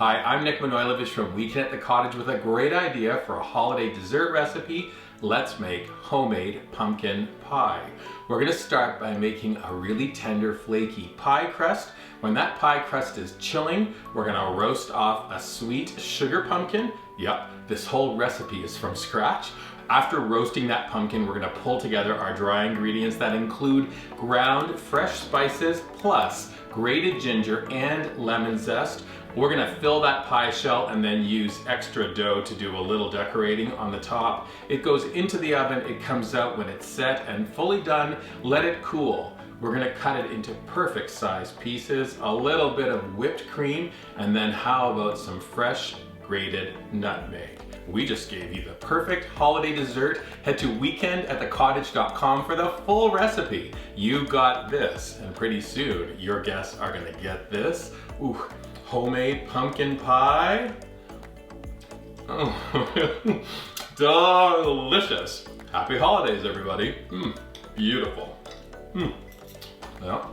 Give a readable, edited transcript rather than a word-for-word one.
Hi, I'm Nick Manoilovich from Weekend at the Cottage with a great idea for a holiday dessert recipe. Let's make homemade pumpkin pie. We're gonna start by making a really tender, flaky pie crust. When that pie crust is chilling, we're gonna roast off a sweet sugar pumpkin. Yep, this whole recipe is from scratch. After roasting that pumpkin, we're gonna pull together our dry ingredients that include ground fresh spices plus grated ginger and lemon zest. We're gonna fill that pie shell and then use extra dough to do a little decorating on the top. It goes into the oven, it comes out when it's set and fully done. Let it cool. We're gonna cut it into perfect size pieces, a little bit of whipped cream, and then how about some fresh grated nutmeg? We just gave you the perfect holiday dessert. Head to weekendatthecottage.com for the full recipe. You got this, and pretty soon your guests are gonna get this. Ooh, homemade pumpkin pie. Oh, delicious. Happy holidays, everybody. Beautiful. Yeah.